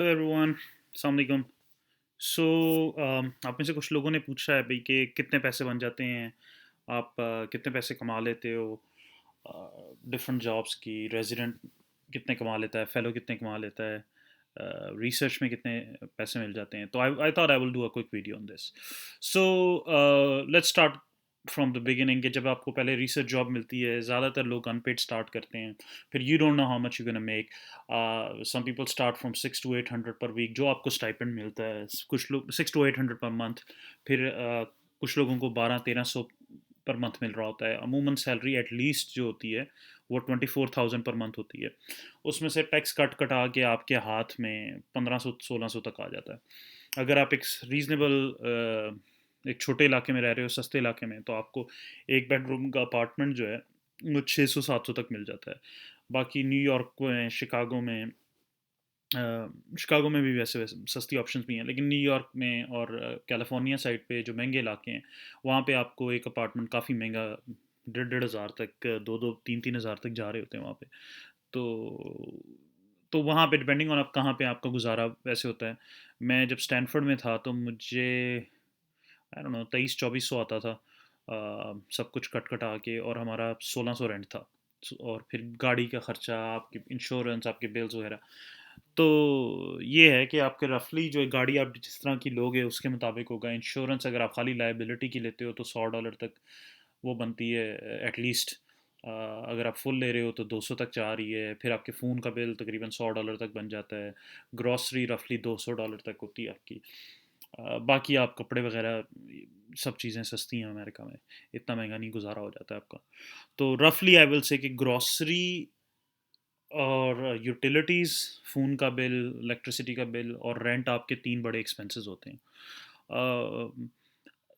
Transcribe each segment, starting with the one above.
Hello everyone, अस्सलाम वालेकुम। सो आप में से कुछ लोगों ने पूछा है भाई कि कितने पैसे बन जाते हैं, आप कितने पैसे कमा लेते हो डिफरेंट जॉब्स की। रेजिडेंट कितने कमा लेता है, फेलो कितने कमा लेता है, रिसर्च में कितने पैसे मिल जाते हैं। तो I thought I will do a quick video on this. So let's start from the beginning. कि जब आपको पहले रिसर्च जॉब मिलती है, ज़्यादातर लोग अनपेड स्टार्ट करते हैं। फिर you don't know how much you gonna make. Some people start from 6 to 800 पर वीक, जो आपको स्टाइपेंड मिलता है। कुछ लोग 6 to 800 पर मंथ। फिर कुछ लोगों को 1200-1300 पर मंथ मिल रहा होता है। अमूमन सैलरी एटलीस्ट जो होती है वो 24,000 पर मंथ होती है। उसमें से टैक्स कट कटा के आपके हाथ में 1500-1600 तक आ जाता है। अगर आप एक रीजनेबल एक छोटे इलाके में रह रहे हो, सस्ते इलाके में, तो आपको एक बेडरूम का अपार्टमेंट जो है वो 600-700 तक मिल जाता है। बाकी न्यूयॉर्क में, शिकागो में भी वैसे वैसे सस्ती ऑप्शंस भी हैं, लेकिन न्यूयॉर्क में और कैलिफोर्निया साइड पे जो महंगे इलाके हैं, वहाँ पे आपको एक अपार्टमेंट काफ़ी महंगा, 1,500 तक, 2-3 हज़ार तक जा रहे होते हैं वहाँ पे। तो वहाँ पे डिपेंडिंग ऑन आप कहाँ पे आपका गुजारा वैसे होता है। मैं जब स्टैनफोर्ड में था तो मुझे आई डोंट नो 2300-2400 आता था, सब कुछ कट कटा के, और हमारा 1600 रेंट था। और फिर गाड़ी का खर्चा, आपके इंश्योरेंस, आपके बिल्स वगैरह। तो ये है कि आपके रफली जो गाड़ी आप जिस तरह की लोगे उसके मुताबिक होगा। इंश्योरेंस अगर आप खाली लाइबिलिटी की लेते हो तो $100 तक वो बनती है एटलीस्ट। अगर आप फुल ले रहे हो तो 200 तक जा रही है। फिर आपके फ़ोन का बिल तकरीबन $100 तक बन जाता है। ग्रॉसरी रफली $200 तक होती है आपकी। बाकी आप कपड़े वगैरह, सब चीज़ें सस्ती हैं अमेरिका में, इतना महंगा नहीं गुजारा हो जाता है आपका। तो रफली आई विल से कि ग्रॉसरी और यूटिलिटीज़, फ़ोन का बिल, इलेक्ट्रिसिटी का बिल और रेंट, आपके 3 बड़े एक्सपेंसेस होते हैं।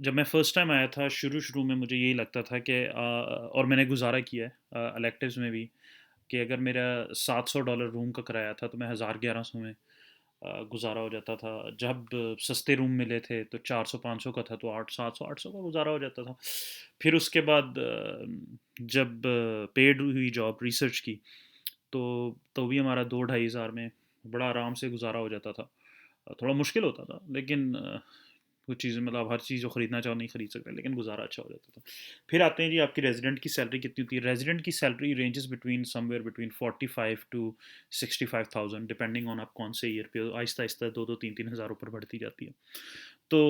जब मैं फ़र्स्ट टाइम आया था, शुरू-शुरू में मुझे यही लगता था कि और मैंने गुज़ारा किया है इलेक्टिव्स में भी, कि अगर मेरा $700 रूम का किराया था तो मैं 1000-1100 में गुज़ारा हो जाता था। जब सस्ते रूम मिले थे तो 400-500 का था, तो 8 700-800 का गुज़ारा हो जाता था। फिर उसके बाद जब पेड हुई जॉब रिसर्च की, तो भी हमारा 2-2,500 में बड़ा आराम से गुज़ारा हो जाता था। थोड़ा मुश्किल होता था, लेकिन कुछ चीज़ें, मतलब हर चीज़ जो खरीदना चाहो नहीं खरीद सकते, लेकिन गुज़ारा अच्छा हो जाता था। फिर आते हैं जी, आपकी रेज़िडेंट की सैलरी कितनी होती है। रेज़िडेंट की salary ranges between somewhere between 45 to 65,000, depending on आप कौन से ईयर पे हो। आहिस्ता-आहिस्ता 2-2 3-3 हज़ार ऊपर बढ़ती जाती है। तो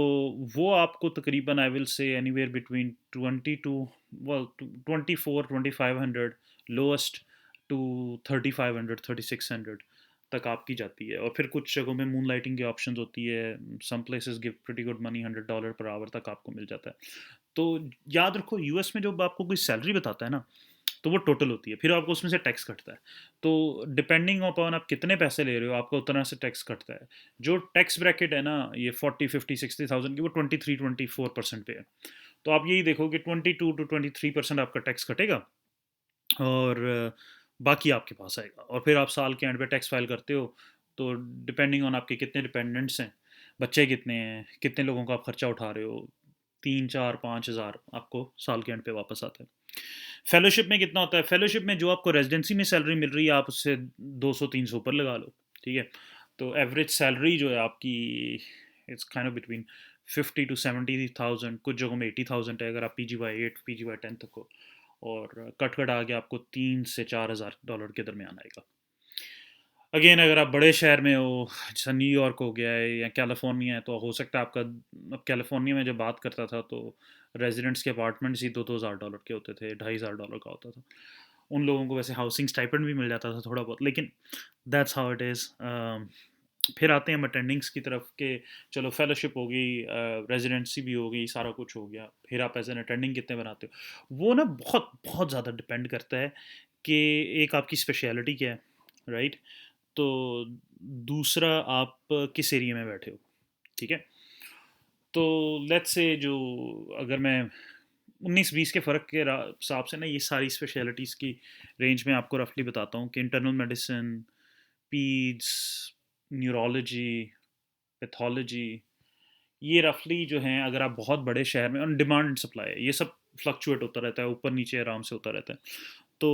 वो आपको तकरीबन I will say anywhere between 20 to, well, 24-2500 lowest to 3500-3600 तक आपकी जाती है। और फिर कुछ जगहों में मून लाइटिंग की ऑप्शन होती है। Some places give pretty good money, $100 per our तक आपको मिल जाता है। तो याद रखो, यूएस में जब आपको कोई सैलरी बताता है ना, तो वो टोटल होती है, फिर आपको उसमें से टैक्स कटता है। तो डिपेंडिंग अपॉन आप कितने पैसे ले रहे हो, आपको उतना से टैक्स कटता है। जो टैक्स ब्रैकेट है ना, ये 40-50-60,000 की, वो 23-24% पे है। तो आप यही देखो कि 22-23% आपका टैक्स कटेगा, और बाकी आपके पास आएगा। और फिर आप साल के एंड पे टैक्स फाइल करते हो, तो डिपेंडिंग ऑन आपके कितने डिपेंडेंट्स हैं, बच्चे कितने हैं, कितने लोगों का आप खर्चा उठा रहे हो, 3-4-5 हज़ार आपको साल के एंड पे वापस आता है। फेलोशिप में कितना होता है? फेलोशिप में जो आपको रेजिडेंसी में सैलरी मिल रही है, आप उससे 200-300 ऊपर लगा लो, ठीक है। तो एवरेज सैलरी जो है आपकी, it's kind of between 50 to 70,000, कुछ जगहों में 80,000 है अगर आप PGY 8 PGY 10 तक हो। और कट कट आके आपको 3 से 4 हज़ार डॉलर के दरमियान आएगा। अगेन, अगर आप बड़े शहर में हो, जैसा न्यूयॉर्क हो गया है या कैलिफोर्निया है, तो हो सकता है आपका, अब कैलिफोर्निया में जब बात करता था तो रेजिडेंट्स के अपार्टमेंट्स ही 2-2 हज़ार डॉलर के होते थे, 2,500 डॉलर का होता था। उन लोगों को वैसे हाउसिंग स्टाइपेंड भी मिल जाता था थोड़ा बहुत, लेकिन दैट्स हाउ इट इज़। फिर आते हैं हम अटेंडिंग्स की तरफ के। चलो, फेलोशिप हो गई, रेजिडेंसी भी हो गई, सारा कुछ हो गया। फिर आप एज एन अटेंडिंग कितने बनाते हो, वो ना बहुत बहुत ज़्यादा डिपेंड करता है कि एक आपकी स्पेशलिटी क्या है, राइट। तो दूसरा, आप किस एरिया में बैठे हो, ठीक है। तो लेट्स से, जो अगर मैं 19-20 के फ़र्क के हिसाब से ना, ये सारी स्पेशलिटीज़ की रेंज में आपको रफली बताता हूँ कि इंटरनल मेडिसिन, पीड्स, न्यूरोलॉजी, पैथोलॉजी, ये रफली जो हैं, अगर आप बहुत बड़े शहर में, ऑन डिमांड एंड सप्लाई है, ये सब फ्लक्चुएट होता रहता है, ऊपर नीचे आराम से होता रहता है। तो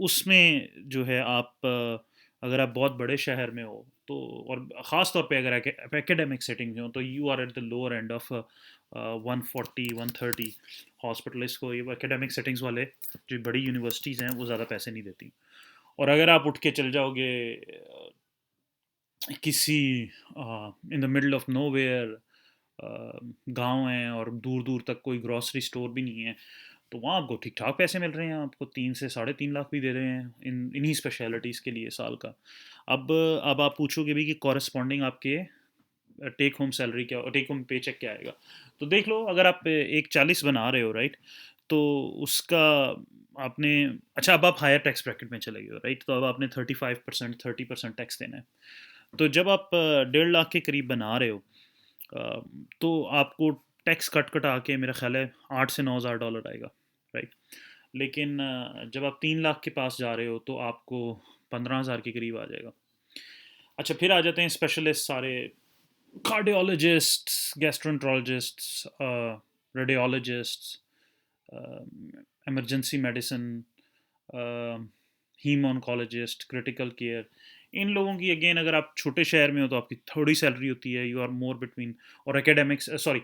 उसमें जो है आप, अगर आप बहुत बड़े शहर में हो तो और ख़ास तौर पे अगर एकेडमिक सेटिंग हो तो you are at the lower end of 140-130 hospitalist को। ये एकेडमिक सेटिंग्स वाले जो बड़ी यूनिवर्सिटीज़ हैं वो ज़्यादा पैसे नहीं देती। और अगर आप उठ के चल जाओगे किसी in the middle of nowhere गांव हैं और दूर दूर तक कोई ग्रॉसरी स्टोर भी नहीं है, तो वहाँ आपको ठीक ठाक पैसे मिल रहे हैं, आपको 3 से 3.5 लाख भी दे रहे हैं इन्हीं स्पेशलिटीज़ के लिए साल का। अब आप पूछोगे भी कि कॉरस्पॉन्डिंग आपके टेक होम सैलरी क्या, टेक होम पे चेक क्या आएगा। तो देख लो, अगर आप एक 40 बना रहे हो राइट, तो उसका आपने, अच्छा अब आप हायर टैक्स ब्रैकेट में चले गए हो राइट, तो अब आपने 35% 30% टैक्स देना है। तो जब आप 1.5 लाख के करीब बना रहे हो, तो आपको टैक्स कट कटा के मेरा ख्याल है $8 से $9 आएगा राइट। लेकिन जब आप 3 लाख के पास जा रहे हो तो आपको 15,000 के करीब आ जाएगा। अच्छा, फिर आ जाते हैं स्पेशलिस्ट सारे, cardiologists, gastroenterologists, radiologists, emergency medicine, haem oncologist, critical care. इन लोगों की अगेन, अगर आप छोटे शहर में हो तो आपकी थोड़ी सैलरी होती है, यू आर मोर बिटवीन, और एकेडमिक्स सॉरी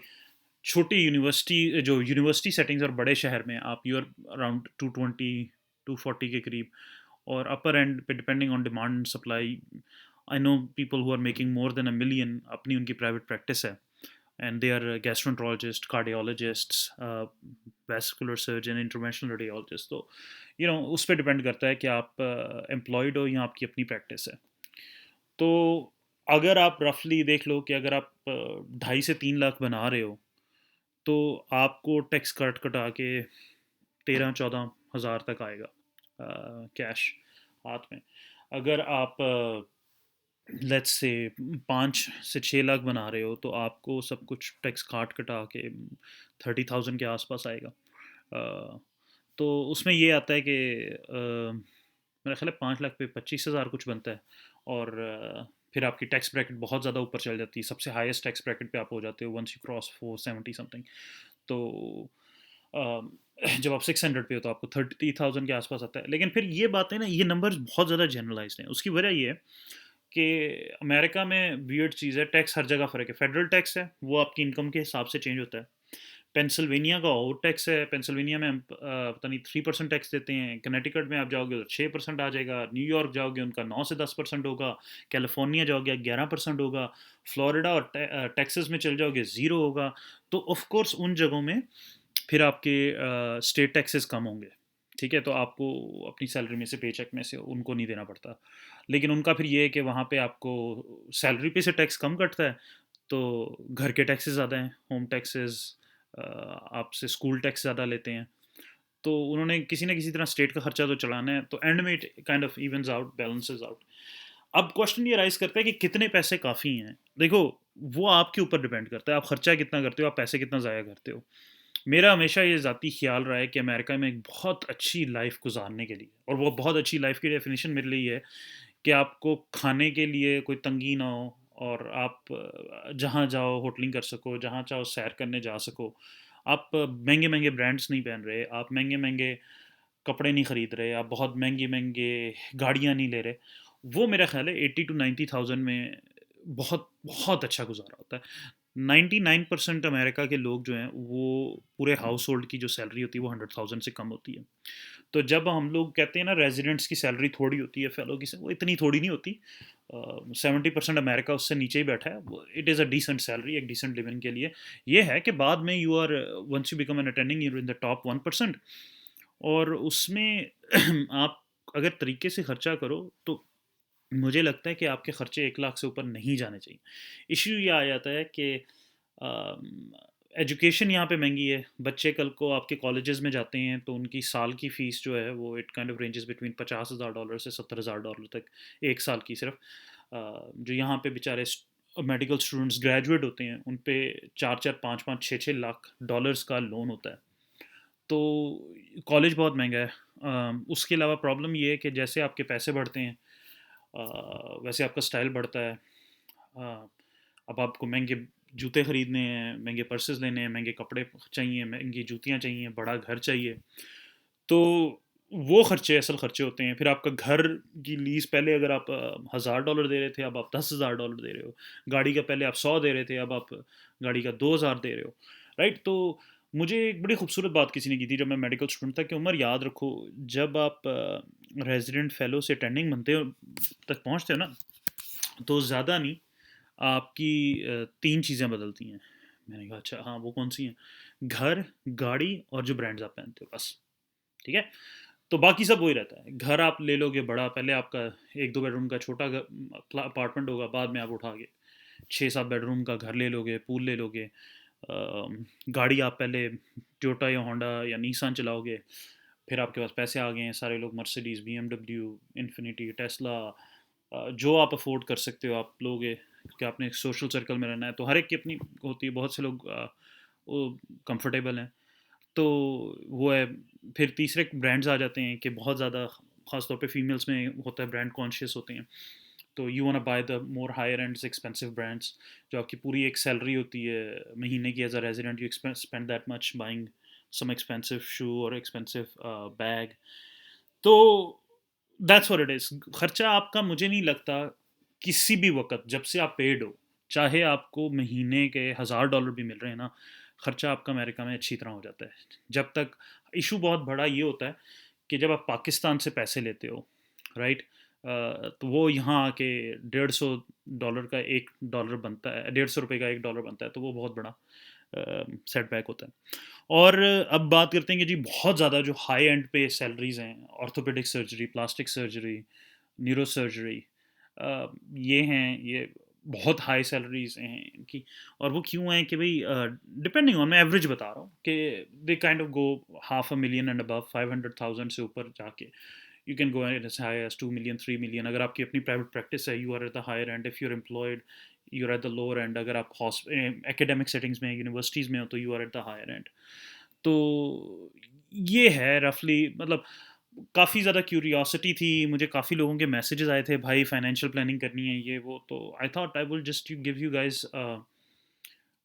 छोटी यूनिवर्सिटी, जो यूनिवर्सिटी सेटिंग्स और बड़े शहर में आप यू आर अराउंड 220-240 के करीब। और अपर एंड पे depending on demand and supply, I know people who are making more than $1 million, अपनी उनकी प्राइवेट प्रैक्टिस है, and they are gastroenterologists, cardiologists, vascular surgeon, interventional radiologist। तो उस पर डिपेंड करता है कि आप एम्प्लॉयड हो या आपकी अपनी प्रैक्टिस है। तो अगर आप रफली देख लो कि अगर आप 2.5 से 3 लाख बना रहे हो, तो आपको टैक्स कट कटा के 13-14 हज़ार तक आएगा कैश हाथ में। अगर आप लेट्स से 5 से 6 लाख बना रहे हो, तो आपको सब कुछ टैक्स काट कटा के 30,000 के आसपास आएगा। तो उसमें ये आता है कि मेरा ख्याल है 5 लाख पे 25,000 कुछ बनता है। और फिर आपकी टैक्स ब्रैकेट बहुत ज़्यादा ऊपर चल जाती है, सबसे हाईएस्ट टैक्स ब्रैकेट पे आप हो जाते हो वंस यू क्रॉस 470 समथिंग। तो जब आप 600 पे हो तो आपको 30,000 के आसपास आता है। लेकिन फिर ये बातें ना, ये नंबर्स बहुत ज़्यादा जनरलाइज्ड हैं। उसकी वजह ये है कि अमेरिका में वियर्ड चीज़ है, टैक्स हर जगह फ़र्क है। फेडरल टैक्स है वो आपकी इनकम के हिसाब से चेंज होता है। पेंसिल्वेनिया का और टैक्स है, पेंसिल्वेनिया में हम पता नहीं 3% टैक्स देते हैं। कनेटिकट में आप जाओगे तो 6% आ जाएगा। न्यूयॉर्क जाओगे उनका 9 से 10% होगा। कैलिफोर्निया जाओगे 11% होगा। फ्लोरिडा और टेक्सास में चल जाओगे 0 होगा। तो ऑफ कोर्स उन जगहों में फिर आपके स्टेट टैक्सेस कम होंगे, ठीक है, तो आपको अपनी सैलरी में से, पे चेक में से उनको नहीं देना पड़ता। लेकिन उनका फिर ये है कि वहाँ पे आपको सैलरी पे से टैक्स कम कटता है, तो घर के टैक्सेस ज़्यादा हैं, होम टैक्सेस, आपसे स्कूल टैक्स ज़्यादा लेते हैं। तो उन्होंने किसी ना किसी तरह स्टेट का खर्चा तो चलाना है, तो एंड में it kind of evens out, balances out. अब क्वेश्चन ये राइज करता है कि कितने पैसे काफ़ी हैं। देखो, वो आपके ऊपर डिपेंड करता है, आप खर्चा कितना करते हो, आप पैसे कितना ज़ाया करते हो। मेरा हमेशा ये ज़ाती ख्याल रहा है कि अमेरिका में एक बहुत अच्छी लाइफ गुजारने के लिए, और वो बहुत अच्छी लाइफ की डेफिनेशन मेरे लिए ये है कि आपको खाने के लिए कोई तंगी ना हो, और आप जहाँ जाओ होटलिंग कर सको, जहाँ चाहो सैर करने जा सको। आप महंगे महंगे ब्रांड्स नहीं पहन रहे, आप महंगे महंगे कपड़े नहीं खरीद रहे, आप बहुत महंगे महंगे गाड़ियाँ नहीं ले रहे। वो मेरा ख्याल है 80 to 90,000 में बहुत बहुत अच्छा गुजारा होता है। 99% अमेरिका के लोग जो हैं वो पूरे हाउस होल्ड की जो सैलरी होती है वो 100,000 से कम होती है। तो जब हम लोग कहते हैं ना रेजिडेंट्स की सैलरी थोड़ी होती है, फेलो की वो इतनी थोड़ी नहीं होती। 70% अमेरिका उससे नीचे ही बैठा है। It is a decent salary, एक डिसेंट लिविंग के लिए। ये है कि बाद में you are, once you become an attending, you in the top 1%। और उसमें आप अगर तरीके से खर्चा करो तो मुझे लगता है कि आपके खर्चे 1 लाख से ऊपर नहीं जाने चाहिए। इश्यू ये आ जाता है कि एजुकेशन यहाँ पे महंगी है। बच्चे कल को आपके कॉलेजेस में जाते हैं तो उनकी साल की फ़ीस जो है वो it kind of ranges between $50,000 से $70,000 तक, एक साल की सिर्फ। जो यहाँ पे बेचारे मेडिकल स्टूडेंट्स ग्रेजुएट होते हैं उन पे 4-4 5-5 6-6 लाख डॉलर्स का लोन होता है। तो कॉलेज बहुत महंगा है। उसके अलावा प्रॉब्लम ये है कि जैसे आपके पैसे बढ़ते हैं, वैसे आपका स्टाइल बढ़ता है। अ, अब आपको महंगे जूते खरीदने हैं, महंगे पर्सेस लेने हैं, महंगे कपड़े चाहिए, महंगी जूतियाँ चाहिए, बड़ा घर चाहिए। तो वो खर्चे असल खर्चे होते हैं। फिर आपका घर की लीज़, पहले अगर आप $1000 दे रहे थे, अब आप $10,000 दे रहे हो। गाड़ी का पहले आप 100 दे रहे थे, अब आप गाड़ी का 2000 दे रहे हो, राइट? तो मुझे एक बड़ी खूबसूरत बात किसी ने की थी जब मैं मेडिकल स्टूडेंट था, कि उमर याद रखो, जब आप रेजिडेंट फेलो से अटेंडिंग बनते हो तक पहुंचते हो ना, तो ज़्यादा नहीं, आपकी 3 चीज़ें बदलती हैं। मैंने कहा अच्छा हाँ, वो कौन सी हैं? घर, गाड़ी और जो ब्रांड्स आप पहनते हो, बस। ठीक है? तो बाकी सब वही रहता है। घर आप ले लोगे बड़ा, पहले आपका 1-2 बेडरूम का छोटा अपार्टमेंट होगा, बाद में आप उठा के 6-7 बेडरूम का घर ले लोगे, पूल ले लोगे। गाड़ी आप पहले टोयोटा या होंडा या नीसान चलाओगे, फिर आपके पास पैसे आ गए हैं, सारे लोग मर्सिडीज़, BMW, इन्फिनिटी, टेस्ला, जो आप अफोर्ड कर सकते हो आप लोगे, क्योंकि आपने एक सोशल सर्कल में रहना है, तो हर एक की अपनी होती है। बहुत से लोग वो कंफर्टेबल हैं, तो वो है। फिर तीसरे ब्रांड्स आ जाते हैं कि बहुत ज़्यादा, ख़ास तौर पे फीमेल्स में होता है, ब्रांड कॉन्शियस होते हैं। तो you want buy the more higher and expensive brands, जो आपकी पूरी एक सैलरी होती है महीने की as a resident, you spend that much buying some expensive shoe और एक्सपेंसिव बैग। तो दैट्स व्हाट इट इज़। खर्चा आपका, मुझे नहीं लगता किसी भी वक्त जब से आप पेड हो, चाहे आपको महीने के $1000 भी मिल रहे हैं ना, खर्चा आपका अमेरिका में अच्छी तरह हो जाता है। जब तक इशू बहुत बड़ा ये होता है कि जब आप पाकिस्तान से पैसे लेते हो, राइट, तो वो यहाँ आके $150 का $1 बनता है, $150 का $1 बनता है, तो वो बहुत बड़ा सेटबैक होता है। और अब बात करते हैं कि जी बहुत ज़्यादा जो हाई एंड पे सैलरीज हैं, orthopaedic surgery, plastic surgery, neuro surgery, ये हैं, ये बहुत हाई सैलरीज हैं इनकी। और वो क्यों हैं कि भाई, डिपेंडिंग ऑन, मैं एवरेज बता रहा हूँ कि they kind of go $500,000 and above, 500,000 से ऊपर जाके you can go as high as 2 million, 3 million. अगर आपकी अपनी प्राइवेट प्रैक्टिस है, you are at the higher end. If you are employed, you are at the lower end. अगर आप academic settings में, यूनिवर्सिटीज़ में हो, तो you are at the higher end. तो ये है रफली, मतलब काफ़ी ज़्यादा क्यूरियोसिटी थी मुझे, काफ़ी लोगों के मैसेजेस आए थे, भाई फाइनेंशियल प्लानिंग करनी है ये वो, तो I thought I will just give you guys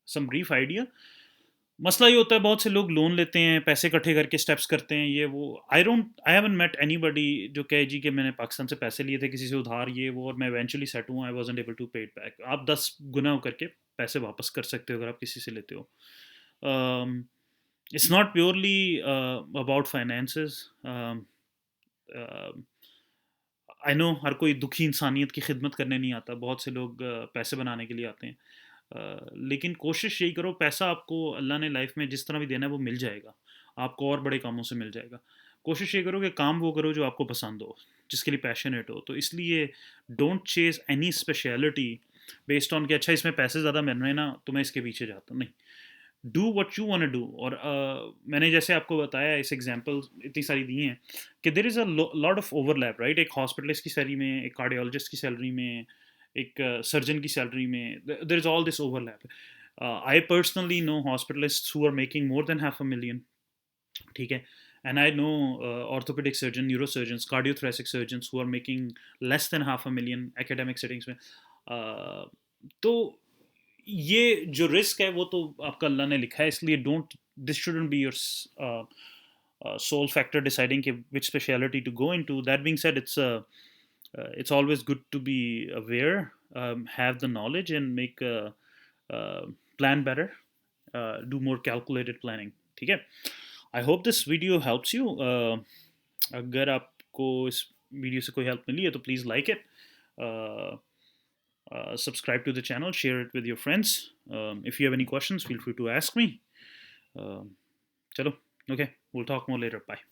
some brief idea. मसला ये होता है, बहुत से लोग लोन लेते हैं, पैसे इकट्ठे करके स्टेप्स करते हैं, ये वो। आई हैवंट मेट एनीबडी जो कहे जी कि मैंने पाकिस्तान से पैसे लिए थे किसी से उधार, ये वो, और मैं इवेंचुअली सेट हुआ, आई वाजंट एबल टू पे इट बैक। आप 10 गुना करके पैसे वापस कर सकते हो अगर आप किसी से लेते हो। It's not purely about finances. I know हर कोई दुखी इंसानियत की खिदमत करने नहीं आता, बहुत से लोग पैसे बनाने के लिए आते हैं। लेकिन कोशिश यही करो, पैसा आपको अल्लाह ने लाइफ में जिस तरह भी देना है वो मिल जाएगा, आपको और बड़े कामों से मिल जाएगा। कोशिश ये करो कि काम वो करो जो आपको पसंद हो, जिसके लिए पैशनेट हो। तो इसलिए don't chase any speciality based on कि अच्छा इसमें पैसे ज़्यादा मिल रहे हैं ना, तो मैं इसके पीछे जाता हूँ, नहीं। Do what you want do. और मैंने जैसे आपको बताया, इस एग्जांपल इतनी सारी दी हैं कि there is a lot of overlap, right? एक हॉस्पिटलिस्ट की सैलरी में, एक कार्डियोलॉजिस्ट की सैलरी में, एक सर्जन की सैलरी में, there is all this overlap. I personally know hospitalist who are making more than $500,000, ठीक है? And I know orthopaedic surgeon, neuro surgeon, cardiothoracic surgeon who are making less than $500,000 academic settings में। तो ये जो risk है वो तो आपका अल्लाह ने लिखा है, इसलिए don't, this shouldn't be your sole factor deciding which specialty to go into. That being said, it's always good to be aware, have the knowledge, and make uh, plan better, do more calculated planning. ठीक है? I hope this video helps you. अगर आपको इस video से कोई help मिली है तो please like it, subscribe to the channel, share it with your friends. If you have any questions, feel free to ask me. Um, Chalo, okay, we'll talk more later. Bye.